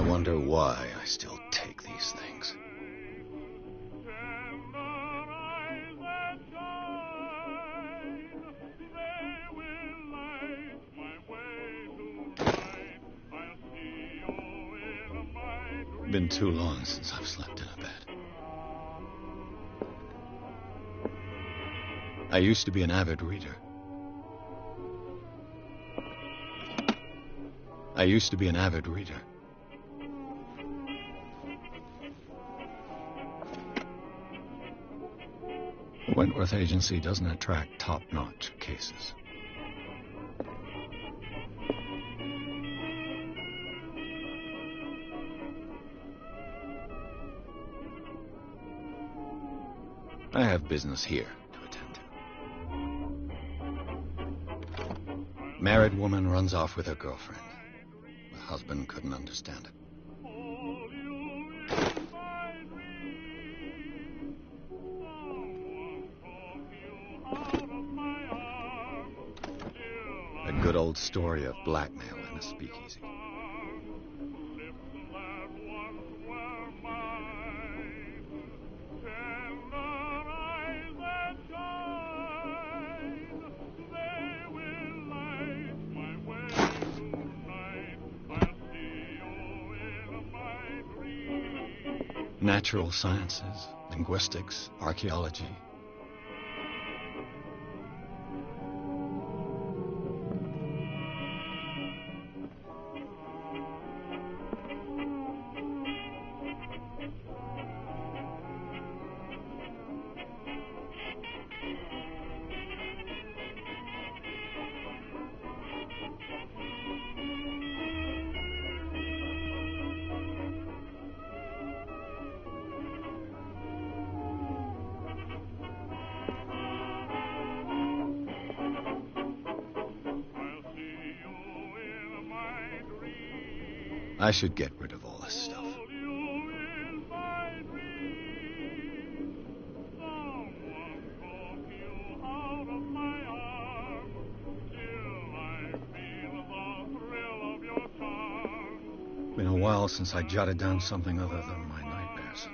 wonder why I still take these things. Been too long since I've slept in a bed. I used to be an avid reader. Wentworth Agency doesn't attract top-notch cases. I have business here to attend to. Married woman runs off with her girlfriend. The husband couldn't understand it. A good old story of blackmail in a speakeasy. Natural sciences, linguistics, archaeology. I should get rid of all this stuff. Been a while since I jotted down something other than my nightmares.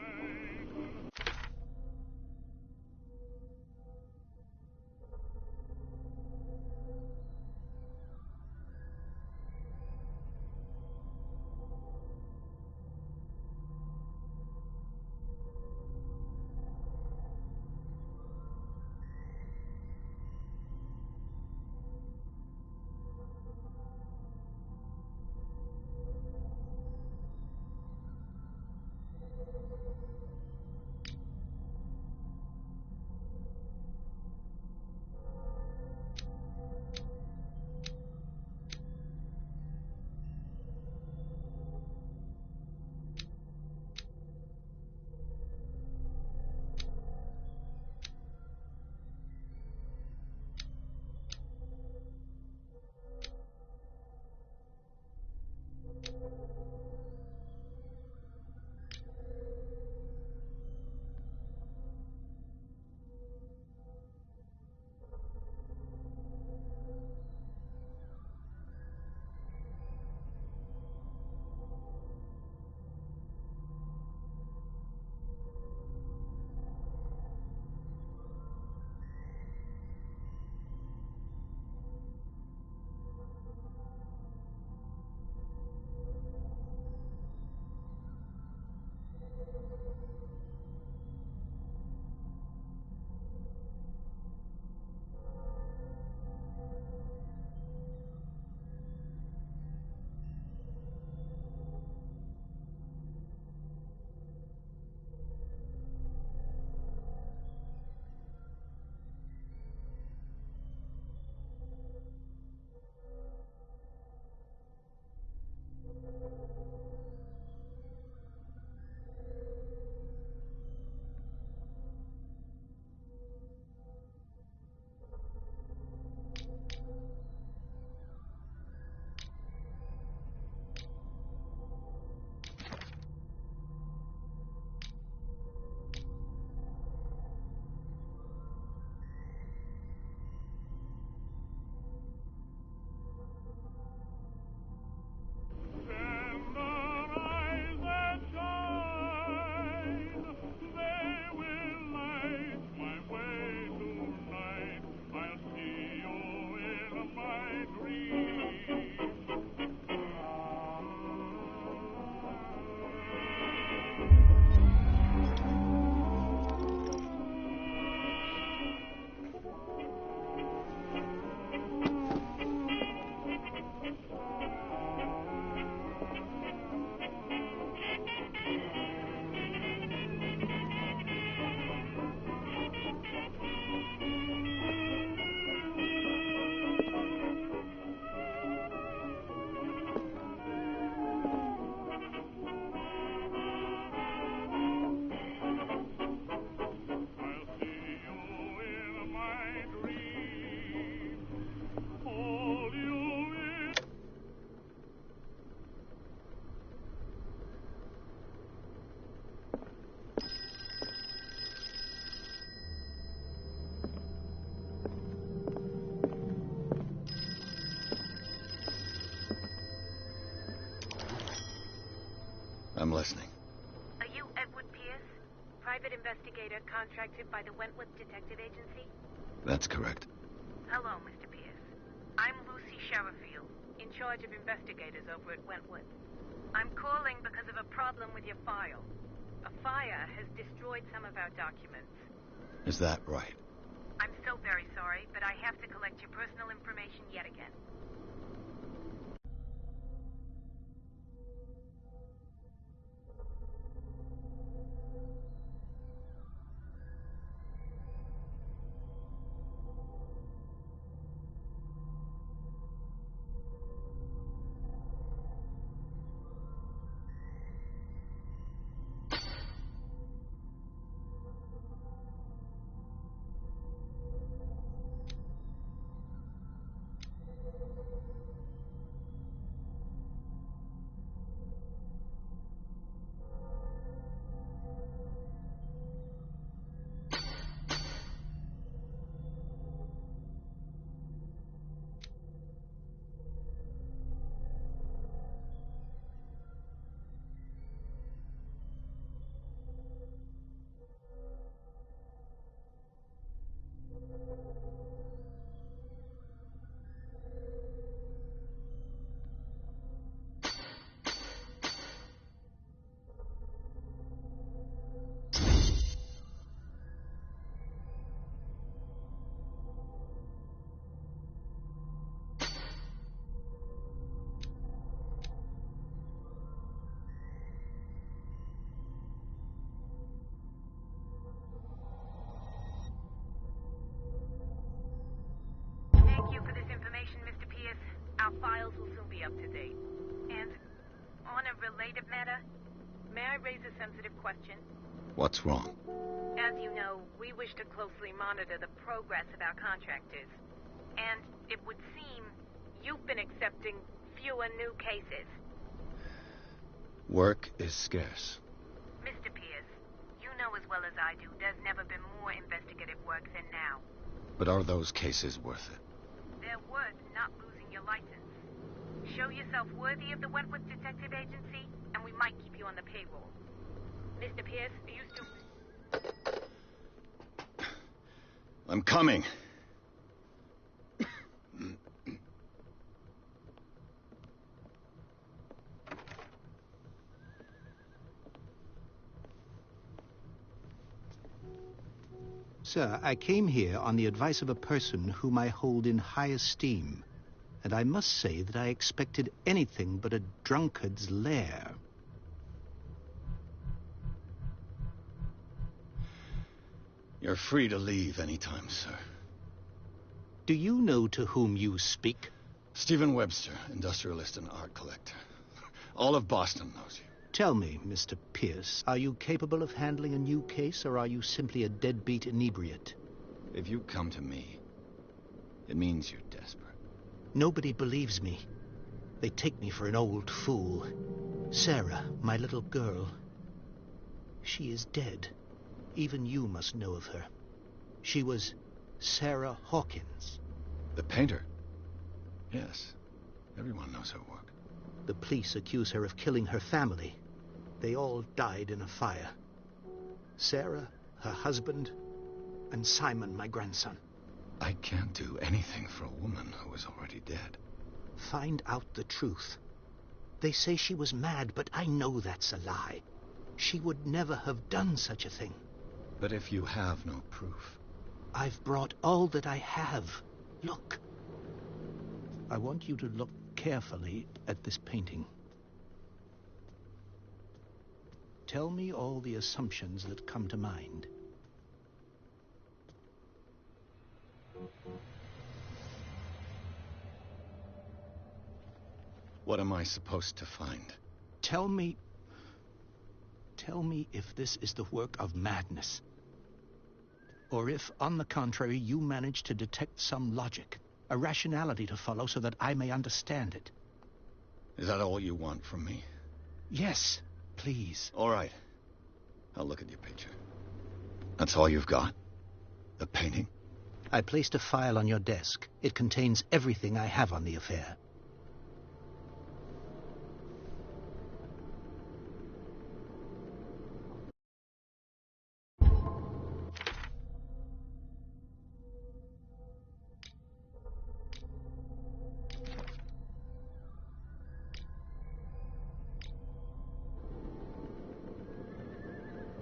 private investigator contracted by the Wentworth Detective Agency? That's correct. Hello, Mr. Pierce. I'm Lucy Sherifield, in charge of investigators over at Wentworth. I'm calling because of a problem with your file. A fire has destroyed some of our documents. Is that right? I'm so very sorry, but I have to collect your personal information yet again. Thank you for this information, Mr. Pierce. Our files will soon be up to date. And on a related matter, may I raise a sensitive question? What's wrong? As you know, we wish to closely monitor the progress of our contractors. And it would seem you've been accepting fewer new cases. Work is scarce. Mr. Pierce, you know as well as I do there's never been more investigative work than now. But are those cases worth it? They're worth not losing your license. Show yourself worthy of the Wentworth Detective Agency, and we might keep you on the payroll. Mr. Pierce, are you still... I'm coming. Sir, I came here on the advice of a person whom I hold in high esteem, and I must say that I expected anything but a drunkard's lair. You're free to leave anytime, sir. Do you know to whom you speak? Stephen Webster, industrialist and art collector. All of Boston knows you. Tell me, Mr. Pierce, are you capable of handling a new case, or are you simply a deadbeat inebriate? If you come to me, it means you're desperate. Nobody believes me. They take me for an old fool. Sarah, my little girl, she is dead. Even you must know of her. She was Sarah Hawkins. The painter? Yes. Everyone knows her work. The police accuse her of killing her family. They all died in a fire. Sarah, her husband, and Simon, my grandson. I can't do anything for a woman who is already dead. Find out the truth. They say she was mad, but I know that's a lie. She would never have done such a thing. But if you have no proof... I've brought all that I have. Look. I want you to look carefully at this painting. Tell me all the assumptions that come to mind. What am I supposed to find? Tell me if this is the work of madness. Or if, on the contrary, you manage to detect some logic, a rationality to follow so that I may understand it. Is that all you want from me? Yes, please. All right. I'll look at your picture. That's all you've got? The painting? I placed a file on your desk. It contains everything I have on the affair.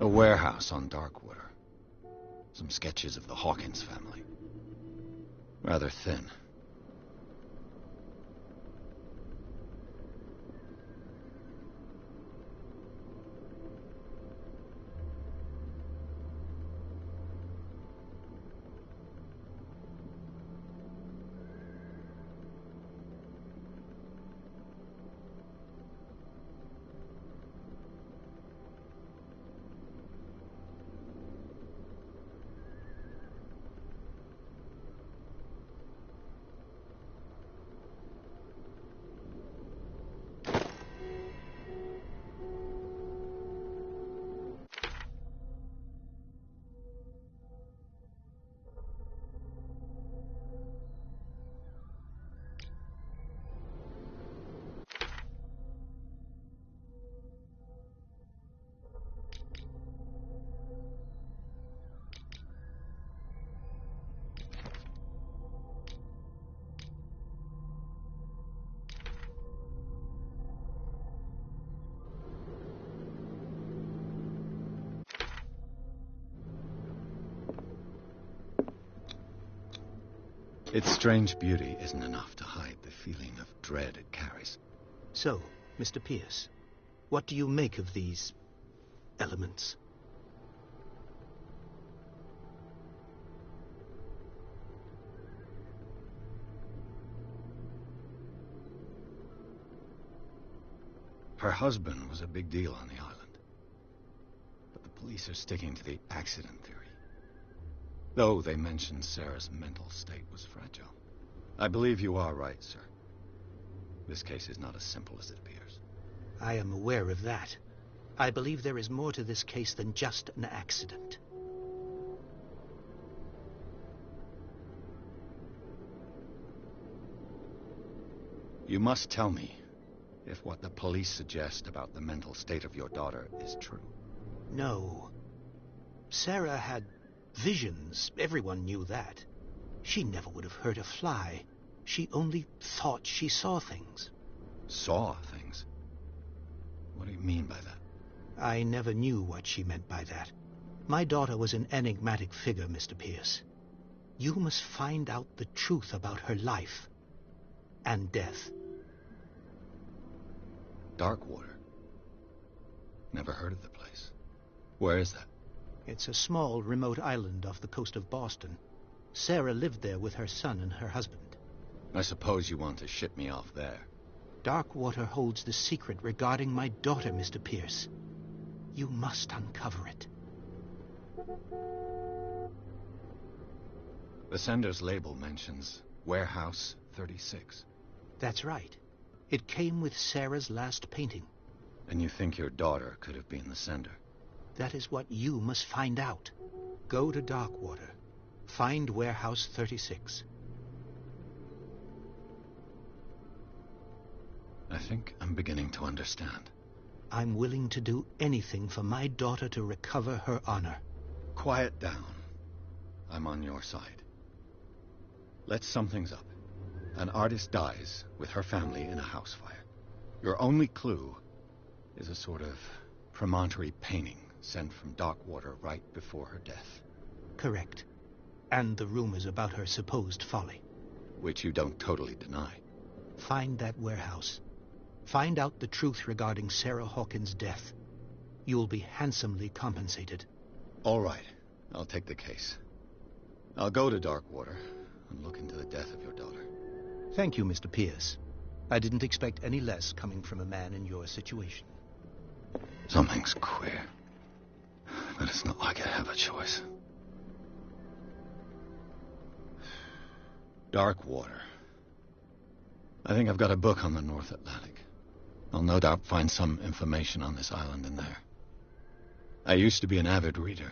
A warehouse on Darkwater. Some sketches of the Hawkins family. Rather thin. Its strange beauty isn't enough to hide the feeling of dread it carries. So, Mr. Pierce, what do you make of these elements? Her husband was a big deal on the island. But the police are sticking to the accident theory. Though they mentioned Sarah's mental state was fragile. I believe you are right, sir. This case is not as simple as it appears. I am aware of that. I believe there is more to this case than just an accident. You must tell me if what the police suggest about the mental state of your daughter is true. No. Sarah had visions. Everyone knew that. She never would have hurt a fly. She only thought she saw things. Saw things? What do you mean by that? I never knew what she meant by that. My daughter was an enigmatic figure, Mr. Pierce. You must find out the truth about her life and death. Darkwater? Never heard of the place. Where is that? It's a small, remote island off the coast of Boston. Sarah lived there with her son and her husband. I suppose you want to ship me off there. Darkwater holds the secret regarding my daughter, Mr. Pierce. You must uncover it. The sender's label mentions Warehouse 36. That's right. It came with Sarah's last painting. And you think your daughter could have been the sender? That is what you must find out. Go to Darkwater. Find Warehouse 36. I think I'm beginning to understand. I'm willing to do anything for my daughter to recover her honor. Quiet down. I'm on your side. Let's sum things up. An artist dies with her family in a house fire. Your only clue is a sort of promontory painting sent from Darkwater right before her death. Correct. And the rumors about her supposed folly. Which you don't totally deny. Find that warehouse. Find out the truth regarding Sarah Hawkins' death. You'll be handsomely compensated. All right. I'll take the case. I'll go to Darkwater and look into the death of your daughter. Thank you, Mr. Pierce. I didn't expect any less coming from a man in your situation. Something's queer. But it's not like I have a choice. Darkwater. I think I've got a book on the North Atlantic. I'll no doubt find some information on this island in there. I used to be an avid reader.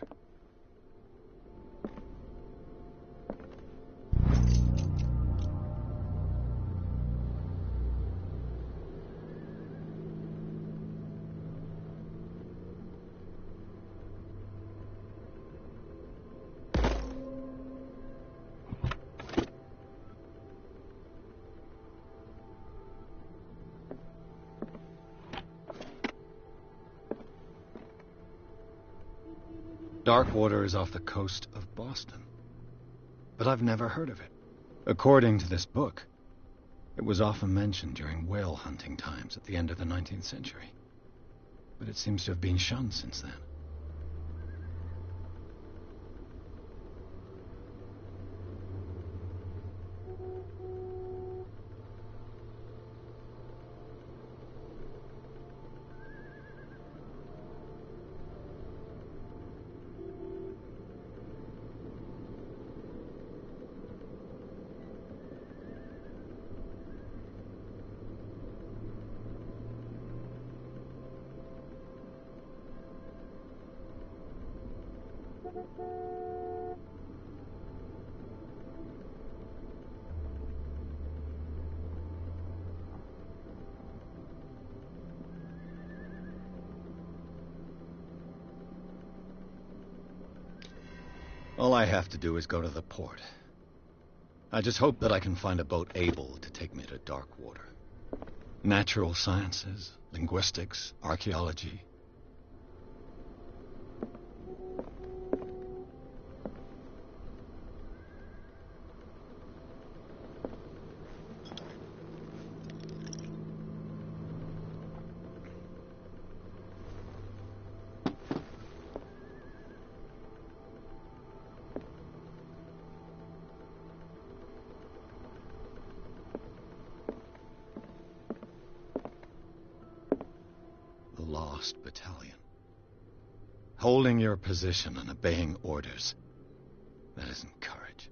Darkwater is off the coast of Boston. But I've never heard of it. According to this book, it was often mentioned during whale hunting times at the end of the 19th century. But it seems to have been shunned since then. All I have to do is go to the port. I just hope that I can find a boat able to take me to Darkwater. Natural sciences, linguistics, archaeology. Lost battalion. Holding your position and obeying orders. That isn't courage.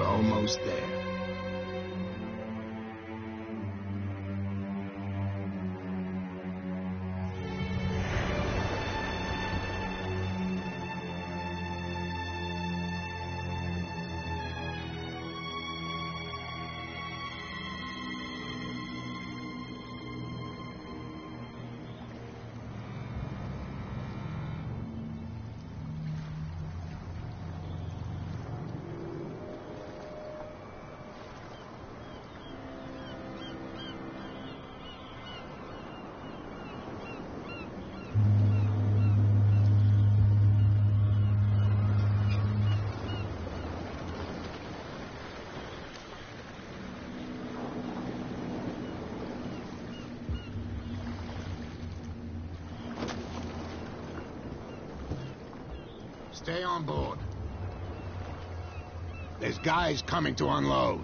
Almost there. Stay on board. There's guys coming to unload.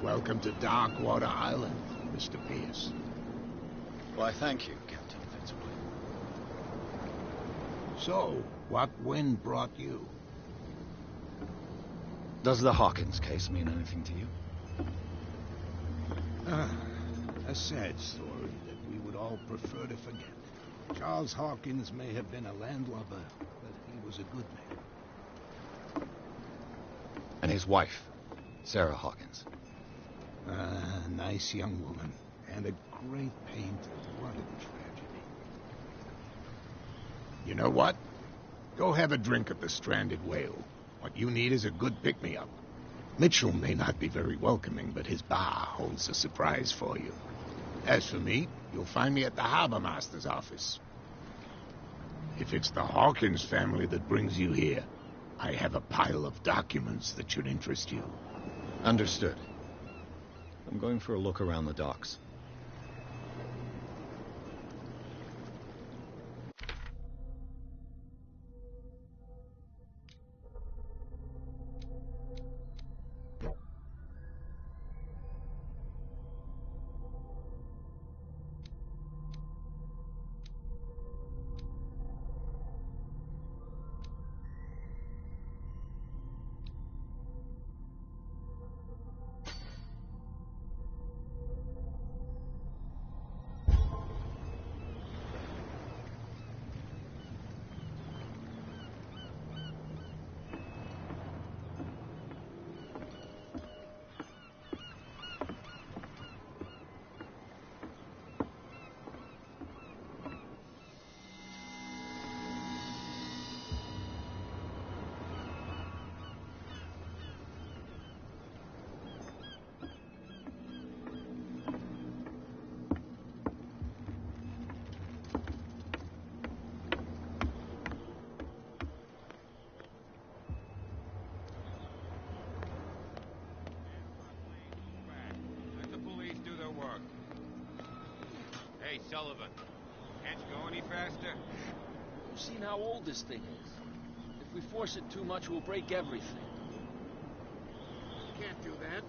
Welcome to Darkwater Island, Mr. Pierce. Why, thank you, Captain Fitzroy. So, what wind brought you? Does the Hawkins case mean anything to you? A sad story that we would all prefer to forget. Charles Hawkins may have been a landlubber, but he was a good man. And his wife, Sarah Hawkins. A nice young woman, and a great painter. What a tragedy. You know what? Go have a drink at the Stranded Whale. What you need is a good pick-me-up. Mitchell may not be very welcoming, but his bar holds a surprise for you. As for me, you'll find me at the Harbor Master's office. If it's the Hawkins family that brings you here, I have a pile of documents that should interest you. Understood. I'm going for a look around the docks. Hey, Sullivan. Can't you go any faster? You've seen how old this thing is. If we force it too much, we'll break everything. Can't do that.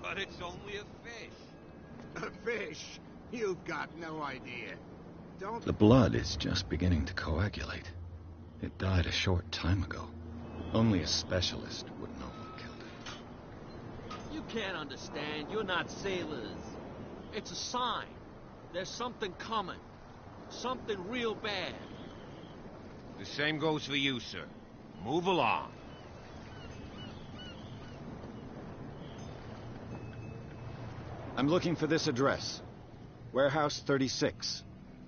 But it's only a fish. A fish? You've got no idea. Don't... The blood is just beginning to coagulate. It died a short time ago. Only a specialist would know what killed it. You can't understand. You're not sailors. It's a sign. There's something coming. Something real bad. The same goes for you, sir. Move along. I'm looking for this address. Warehouse 36,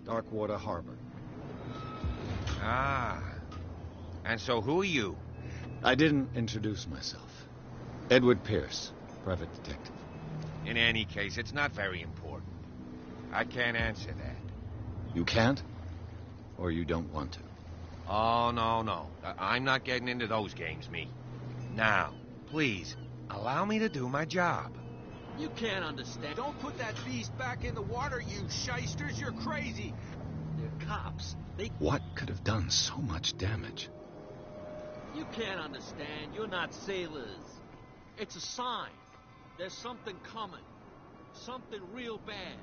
Darkwater Harbor. Ah. And so who are you? I didn't introduce myself. Edward Pierce, private detective. In any case, it's not very important. I can't answer that. You can't? Or you don't want to? Oh, no. I'm not getting into those games, me. Now, please, allow me to do my job. You can't understand. Don't put that beast back in the water, you shysters. You're crazy. They're cops. What could have done so much damage? You can't understand. You're not sailors. It's a sign. There's something coming. Something real bad.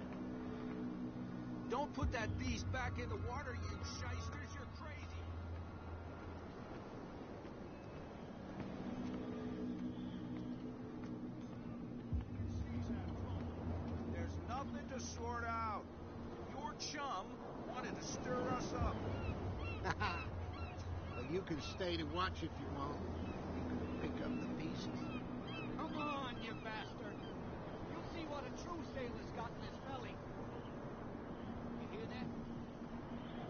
Don't put that beast back in the water, you shysters. You're crazy. There's nothing to sort out. Your chum wanted to stir us up. Well, you can stay to watch if you want. You can pick up the pieces. Come on, you bastard. You'll see what a true sailor's got in his belly. You hear that?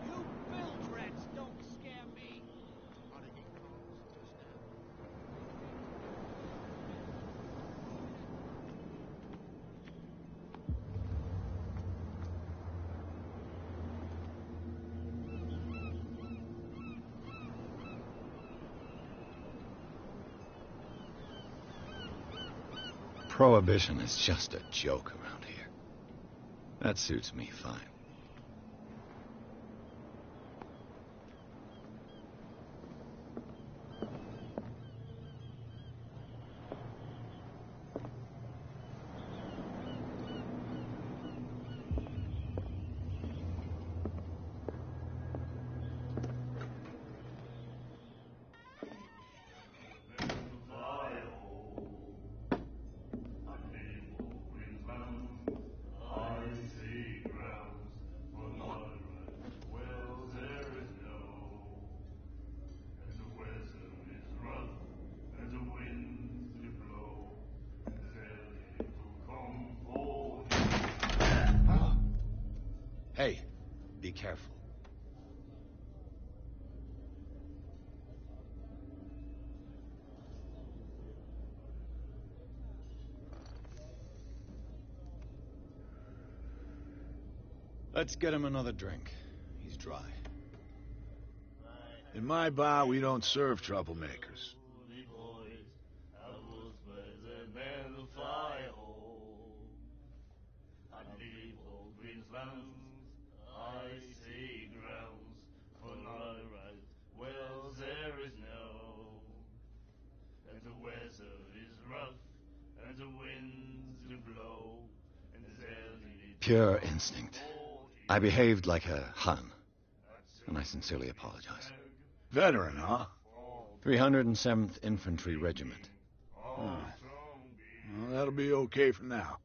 You bilge rats don't scare me. Prohibition is just a joke around here. That suits me fine. Hey, be careful. Let's get him another drink. He's dry. In my bar, we don't serve troublemakers. Pure instinct. I behaved like a Hun, and I sincerely apologize. Veteran, huh? 307th Infantry Regiment. Well, that'll be okay for now.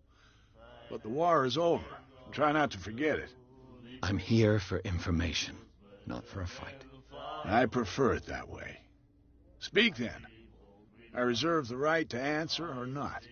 But the war is over. Try not to forget it. I'm here for information, not for a fight. I prefer it that way. Speak then. I reserve the right to answer or not.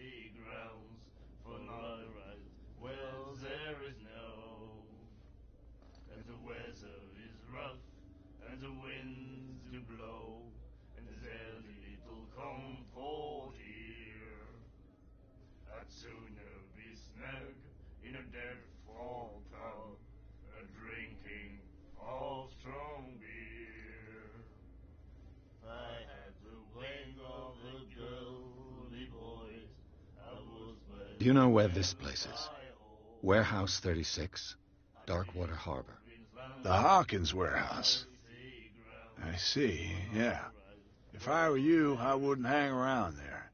Do you know where this place is? Warehouse 36, Darkwater Harbor. The Hawkins warehouse. I see, yeah. If I were you, I wouldn't hang around there.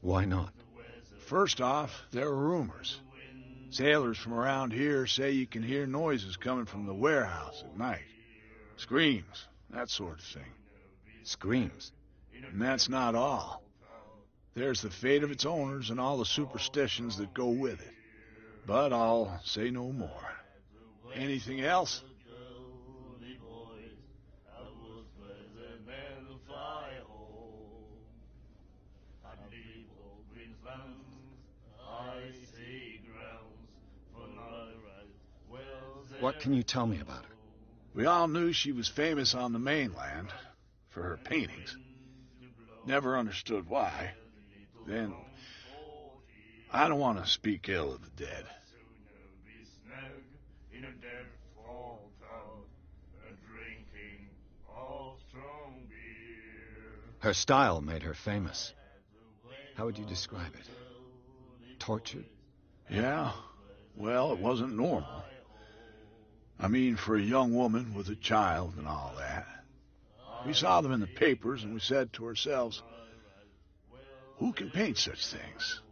Why not? First off, there are rumors. Sailors from around here say you can hear noises coming from the warehouse at night. Screams, that sort of thing. Screams? And that's not all. There's the fate of its owners and all the superstitions that go with it. But I'll say no more. Anything else? What can you tell me about her? We all knew she was famous on the mainland for her paintings. Never understood why. Then, I don't want to speak ill of the dead. Her style made her famous. How would you describe it? Tortured? Yeah, well, it wasn't normal. I mean, for a young woman with a child and all that. We saw them in the papers and we said to ourselves, who can paint such things?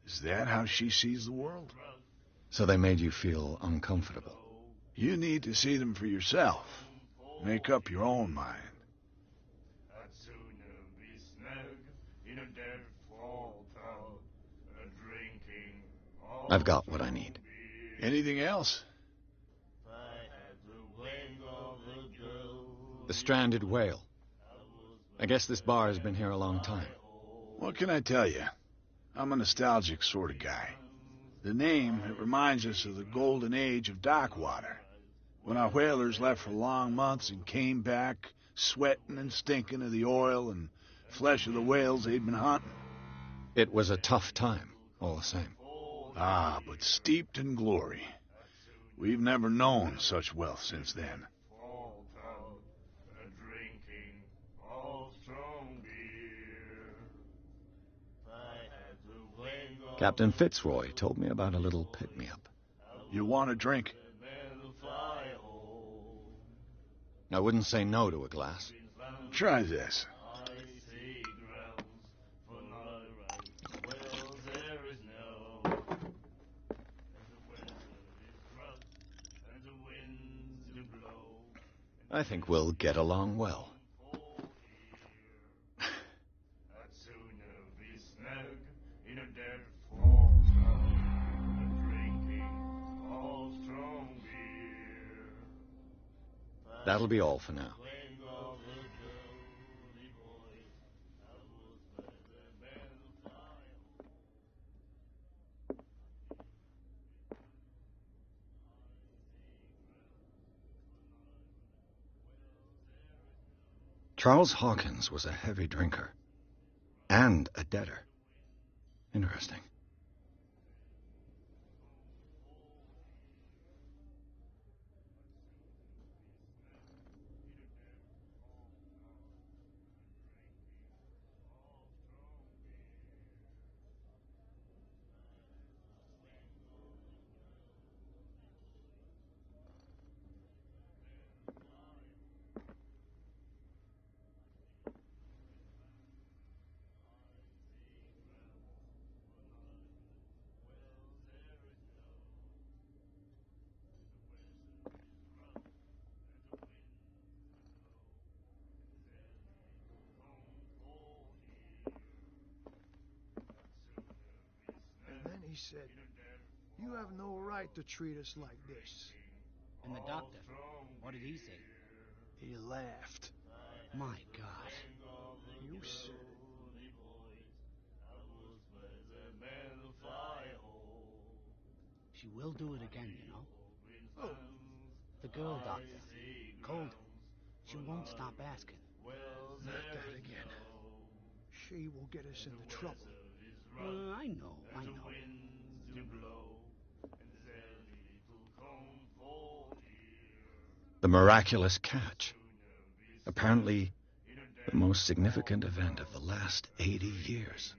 Is that how she sees the world? So they made you feel uncomfortable? You need to see them for yourself. Make up your own mind. I've got what I need. Anything else? The stranded whale. I guess this bar has been here a long time. What can I tell you? I'm a nostalgic sort of guy. The name, it reminds us of the golden age of Darkwater, when our whalers left for long months and came back sweating and stinking of the oil and flesh of the whales they'd been hunting. It was a tough time, all the same. Ah, but steeped in glory. We've never known such wealth since then. Captain Fitzroy told me about a little pick-me-up. You want a drink? I wouldn't say no to a glass. Try this. I think we'll get along well. That'll be all for now. Charles Hawkins was a heavy drinker. And a debtor. Interesting. He said, "You have no right to treat us like this." And the doctor, what did he say? He laughed. My God. You said it. She will do it again, you know. Oh, The girl doctor. Cold. She won't stop asking. not that again. She will get us into trouble. I know. The miraculous catch. Apparently, the most significant event of the last 80 years.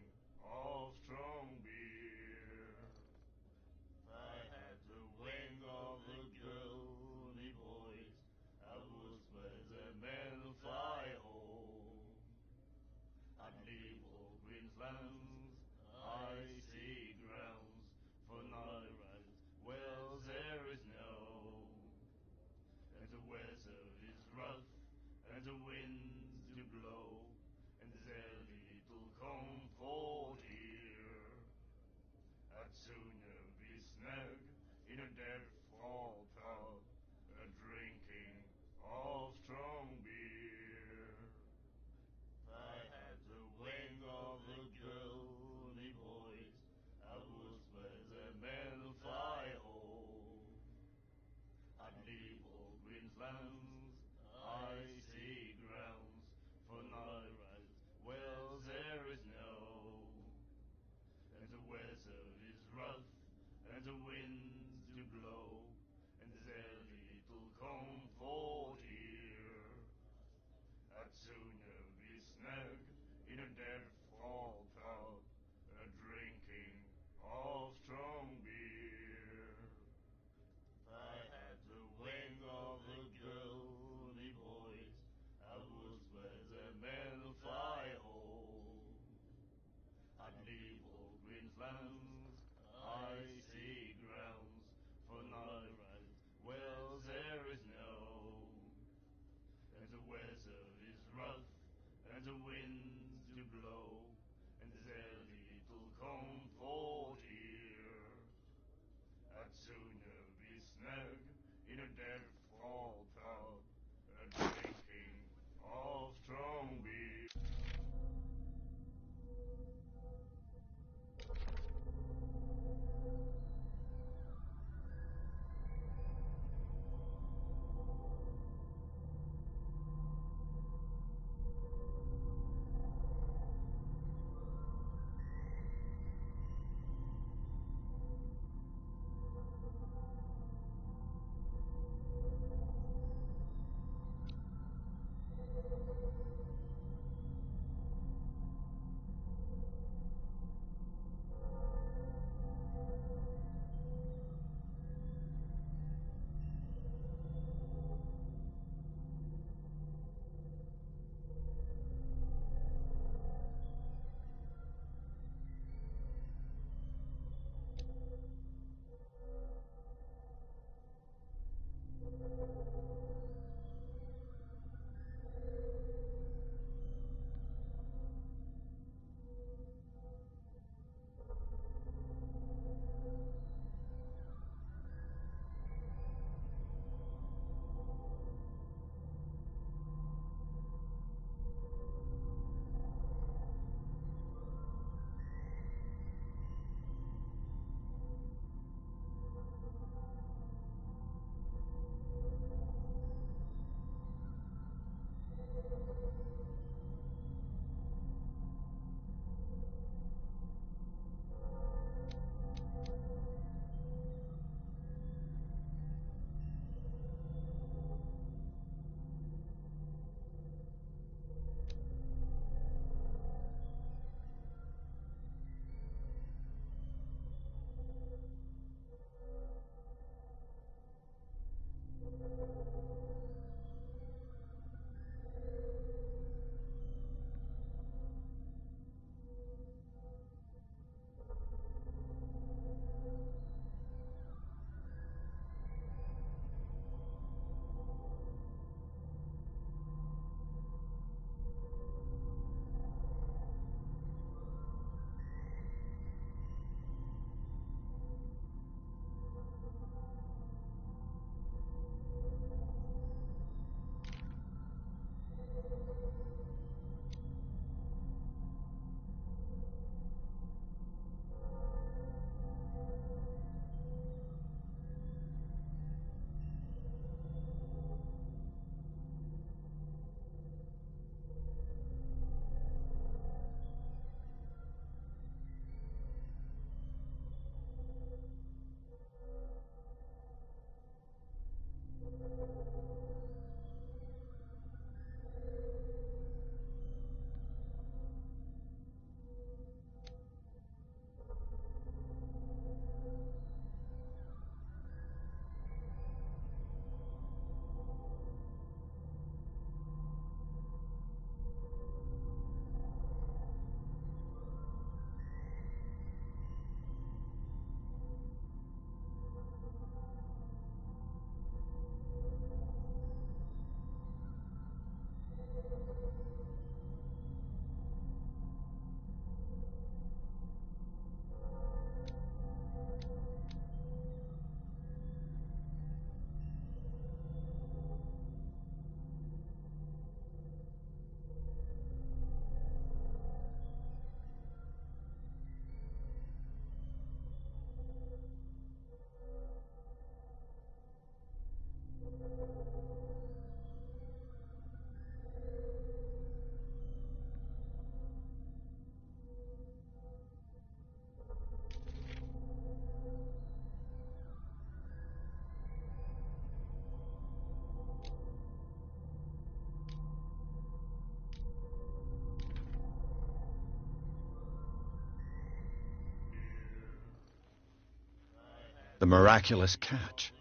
The miraculous catch.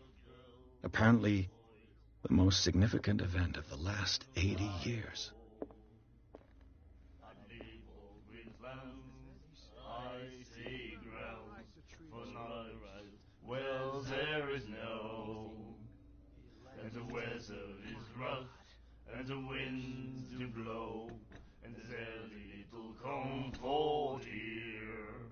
Apparently, the most significant event of the last 80 years. Well, there is no, and the weather is rough, and the winds do blow, and there's little comfort here.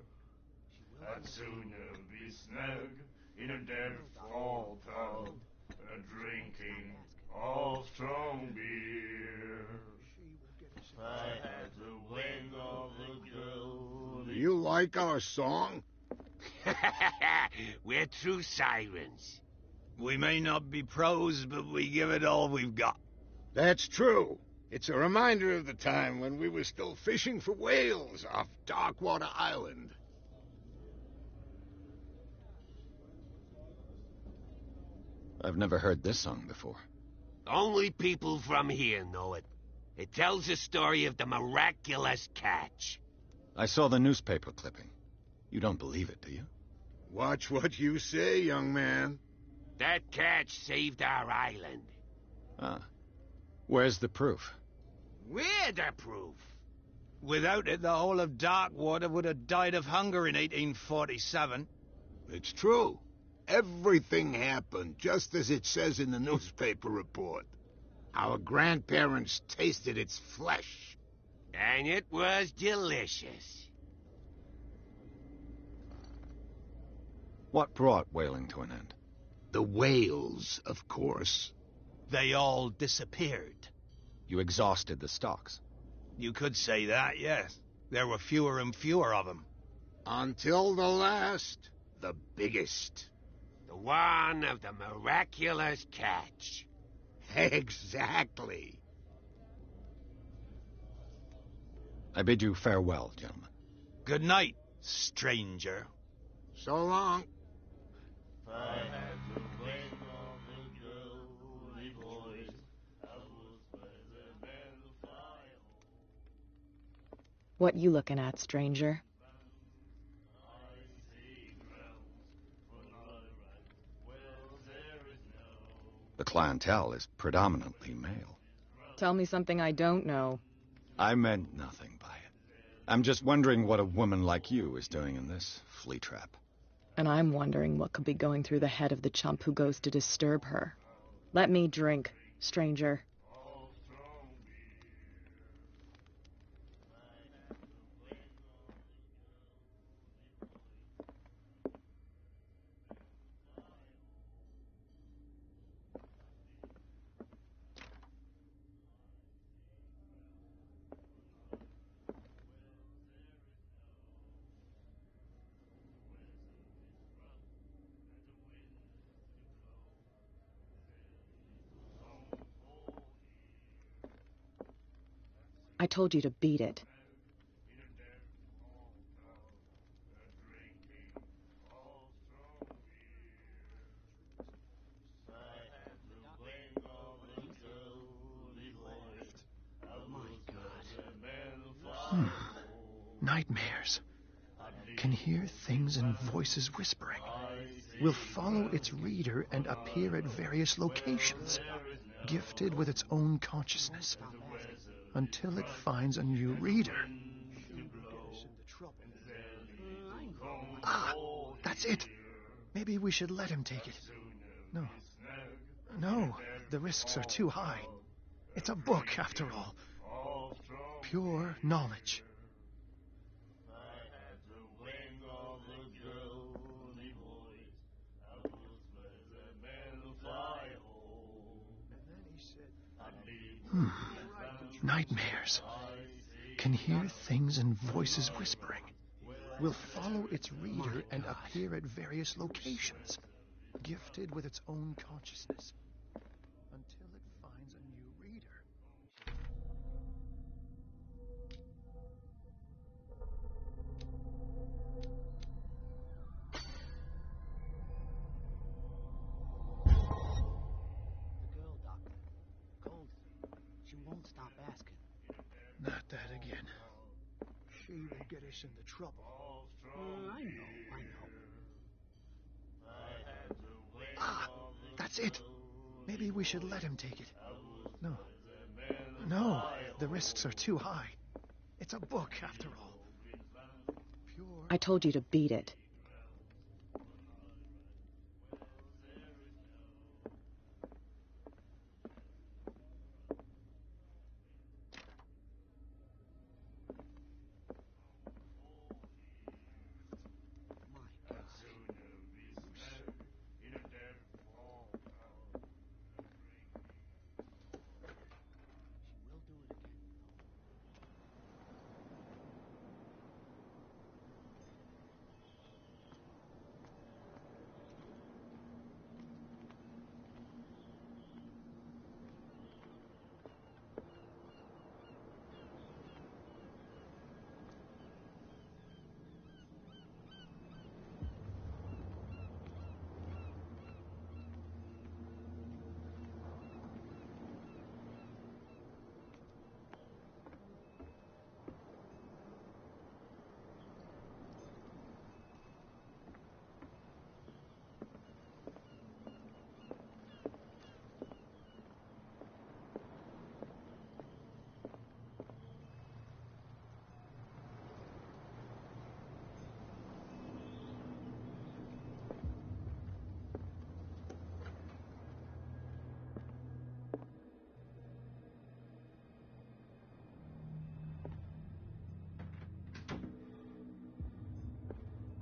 I'd sooner be snug in a dead-fall pub, drinking of strong beer. If I had the wing of the girl. You like our song? We're true sirens. We may not be pros, but we give it all we've got. That's true. It's a reminder of the time when we were still fishing for whales off Darkwater Island. I've never heard this song before. Only people from here know it. It tells the story of the miraculous catch. I saw the newspaper clipping. You don't believe it, do you? Watch what you say, young man. That catch saved our island. Ah. Where's the proof? We're the proof. Without it, the whole of Darkwater would have died of hunger in 1847. It's true. Everything happened just as it says in the newspaper report. Our grandparents tasted its flesh. And it was delicious. What brought whaling to an end? The whales, of course. They all disappeared. You exhausted the stocks. You could say that, yes. There were fewer and fewer of them. Until the last, the biggest. The one of the miraculous catch. Exactly. I bid you farewell, gentlemen. Good night, stranger. So long. If I had the wing of the girly voice, I would play the man of fire. What you looking at, stranger? The clientele is predominantly male. Tell me something I don't know. I meant nothing by it. I'm just wondering what a woman like you is doing in this flea trap. And I'm wondering what could be going through the head of the chump who goes to disturb her. Let me drink, stranger. I told you to beat it. Nightmares. Can hear things and voices whispering. Will follow its reader and appear at various locations, gifted with its own consciousness, until it finds a new reader. Ah, that's it. Maybe we should let him take it. No, the risks are too high. It's a book, after all. Pure knowledge. Nightmares. Can hear things and voices whispering. Will follow its reader and appear at various locations, gifted with its own consciousness, until it finds a new reader. The girl, Doctor. Cold. She won't stop asking. Not that again. She will get us into trouble. I know. That's it. Maybe we should let him take it. No. No, the risks are too high. It's a book, after all. Pure... I told you to beat it.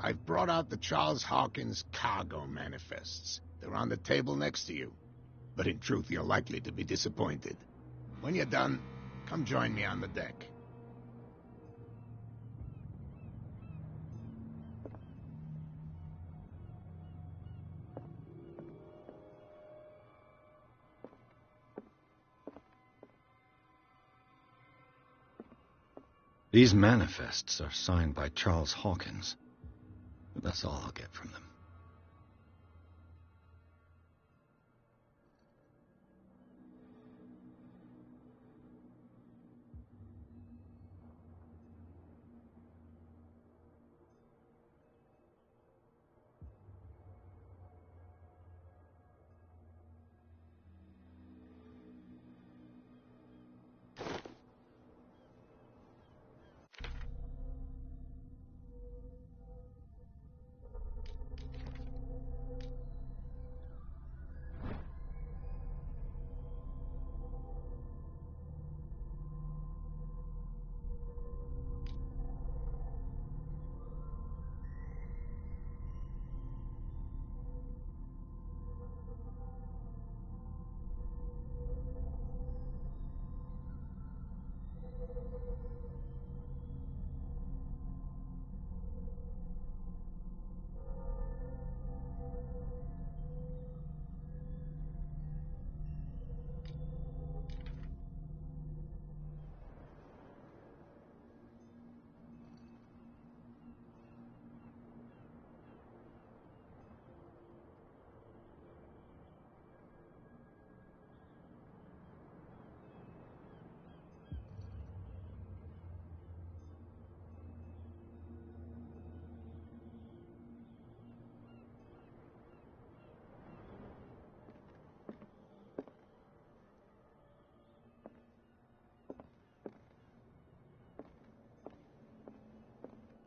I've brought out the Charles Hawkins cargo manifests. They're on the table next to you. But in truth, you're likely to be disappointed. When you're done, come join me on the deck. These manifests are signed by Charles Hawkins. But that's all I'll get from them.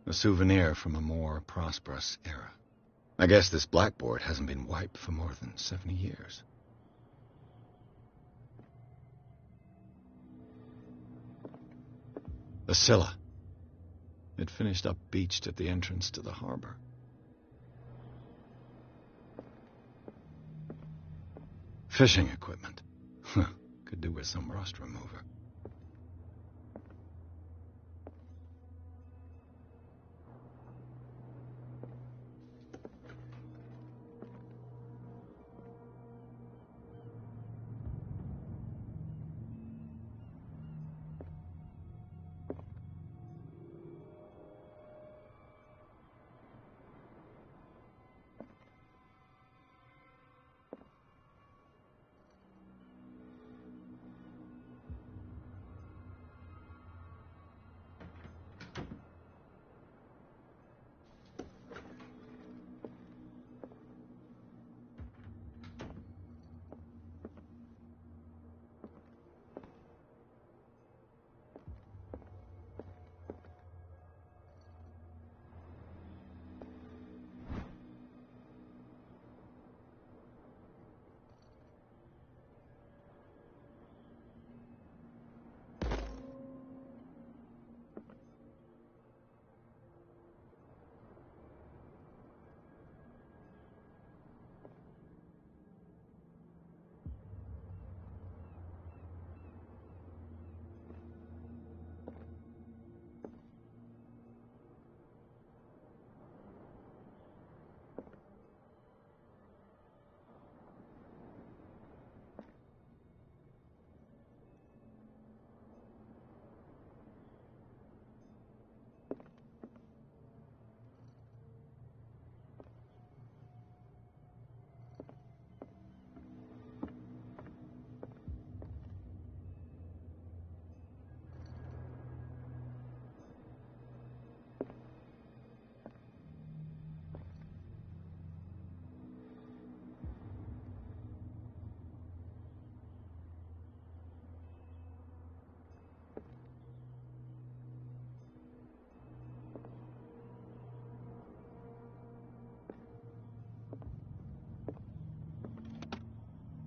A souvenir from a more prosperous era. I guess this blackboard hasn't been wiped for more than 70 years. The Scylla. It finished up beached at the entrance to the harbor. Fishing equipment. Could do with some rust remover.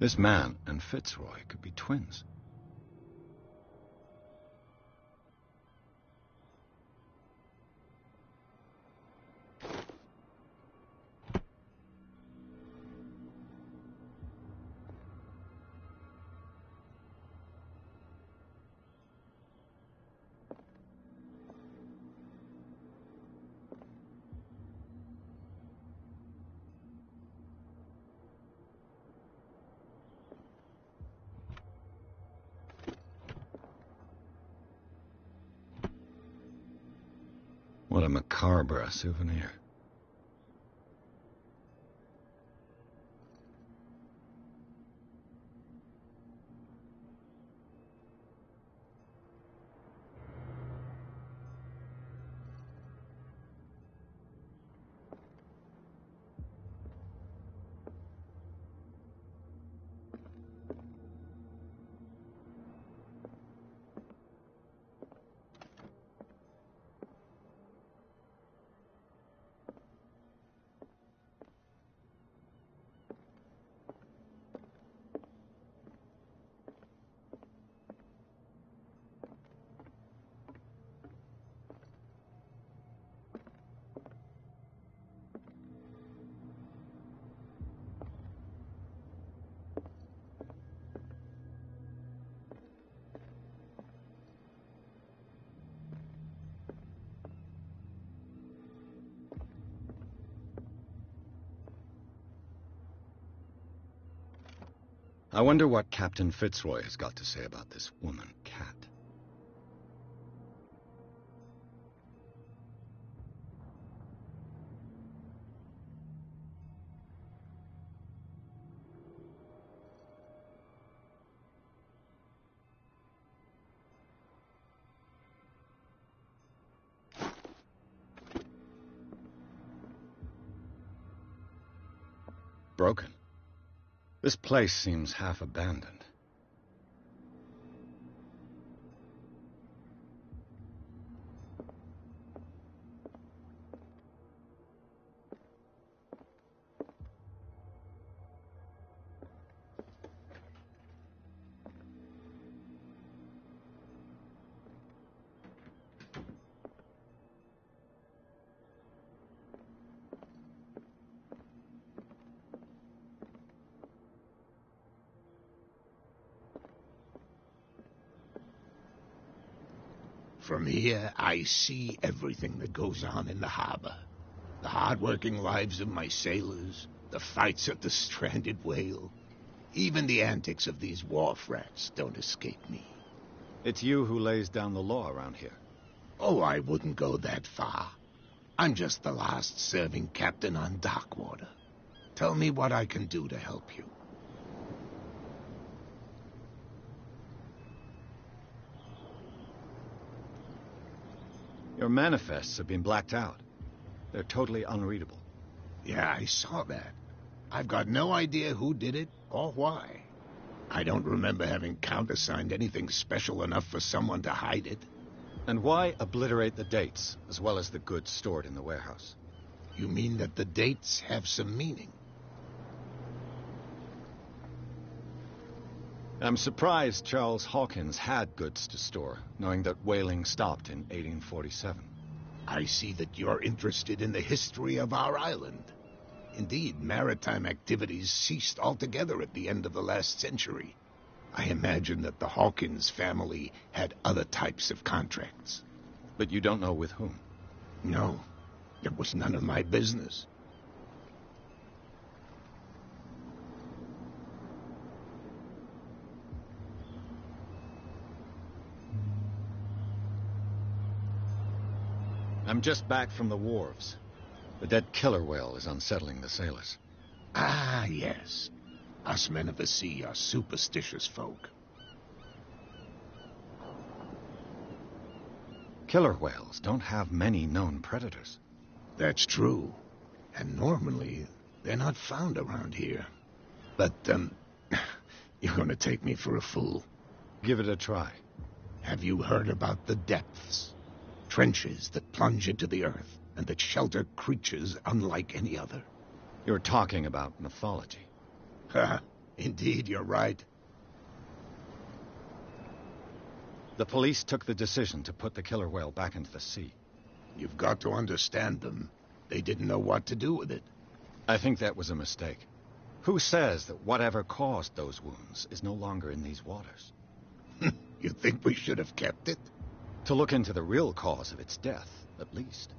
This man and Fitzroy could be twins. What a macabre souvenir. I wonder what Captain Fitzroy has got to say about this woman, Cat. Broken. This place seems half abandoned. From here, I see everything that goes on in the harbor. The hard-working lives of my sailors, the fights at the stranded whale. Even the antics of these wharf rats don't escape me. It's you who lays down the law around here. Oh, I wouldn't go that far. I'm just the last serving captain on Darkwater. Tell me what I can do to help you. Your manifests have been blacked out. They're totally unreadable. Yeah, I saw that. I've got no idea who did it or why. I don't remember having countersigned anything special enough for someone to hide it. And why obliterate the dates, as well as the goods stored in the warehouse? You mean that the dates have some meaning? I'm surprised Charles Hawkins had goods to store, knowing that whaling stopped in 1847. I see that you're interested in the history of our island. Indeed, maritime activities ceased altogether at the end of the last century. I imagine that the Hawkins family had other types of contracts. But you don't know with whom? No, it was none of my business. I'm just back from the wharves. The dead killer whale is unsettling the sailors. Ah, yes. Us men of the sea are superstitious folk. Killer whales don't have many known predators. That's true. And normally, they're not found around here. But, you're gonna take me for a fool. Give it a try. Have you heard about the depths? Trenches that plunge into the earth and that shelter creatures unlike any other. You're talking about mythology. Indeed, you're right. The police took the decision to put the killer whale back into the sea. You've got to understand them. They didn't know what to do with it. I think that was a mistake. Who says that whatever caused those wounds is no longer in these waters? You think we should have kept it? To look into the real cause of its death, at least.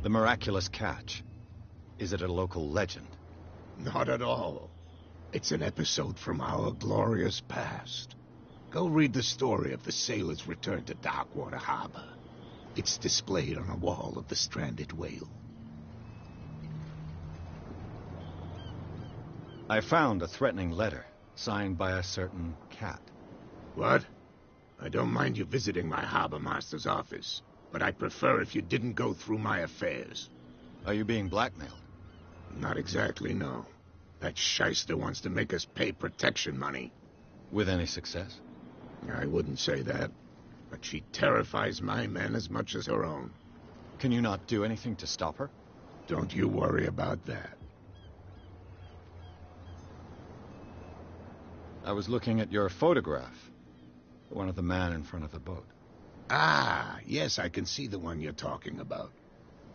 The miraculous catch. Is it a local legend? Not at all. It's an episode from our glorious past. Go read the story of the sailor's return to Darkwater Harbor. It's displayed on a wall of the stranded whale. I found a threatening letter, signed by a certain cat. What? I don't mind you visiting my harbor master's office, but I'd prefer if you didn't go through my affairs. Are you being blackmailed? Not exactly, no. That shyster wants to make us pay protection money. With any success? I wouldn't say that, but she terrifies my men as much as her own. Can you not do anything to stop her? Don't you worry about that. I was looking at your photograph. The one of the man in front of the boat. Ah, yes, I can see the one you're talking about.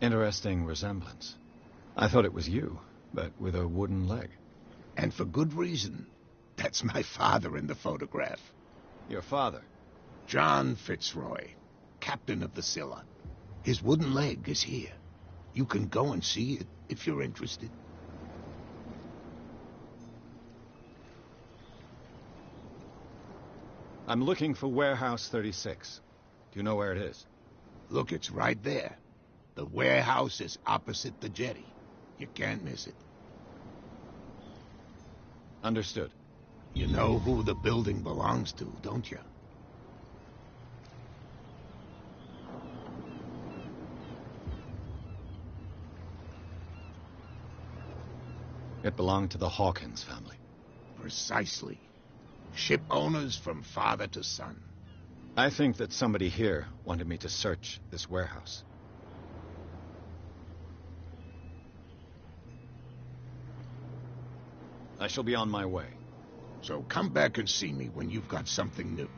Interesting resemblance. I thought it was you, but with a wooden leg. And for good reason. That's my father in the photograph. Your father? John Fitzroy, captain of the Scylla. His wooden leg is here. You can go and see it if you're interested. I'm looking for Warehouse 36. Do you know where it is? Look, it's right there. The warehouse is opposite the jetty. You can't miss it. Understood. You know who the building belongs to, don't you? It belonged to the Hawkins family. Precisely. Ship owners from father to son. I think that somebody here wanted me to search this warehouse. I shall be on my way. So come back and see me when you've got something new.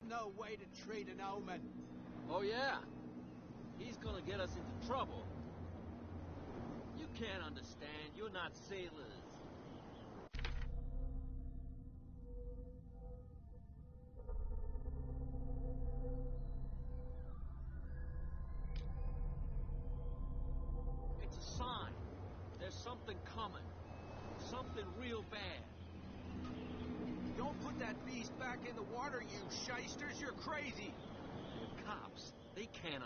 No way to treat an omen. Oh, yeah? He's gonna get us into trouble. You can't understand. You're not sailors. It's a sign. There's something coming. Something real bad. Don't put that beast back in the water, you shysters. You're crazy. The cops, they can't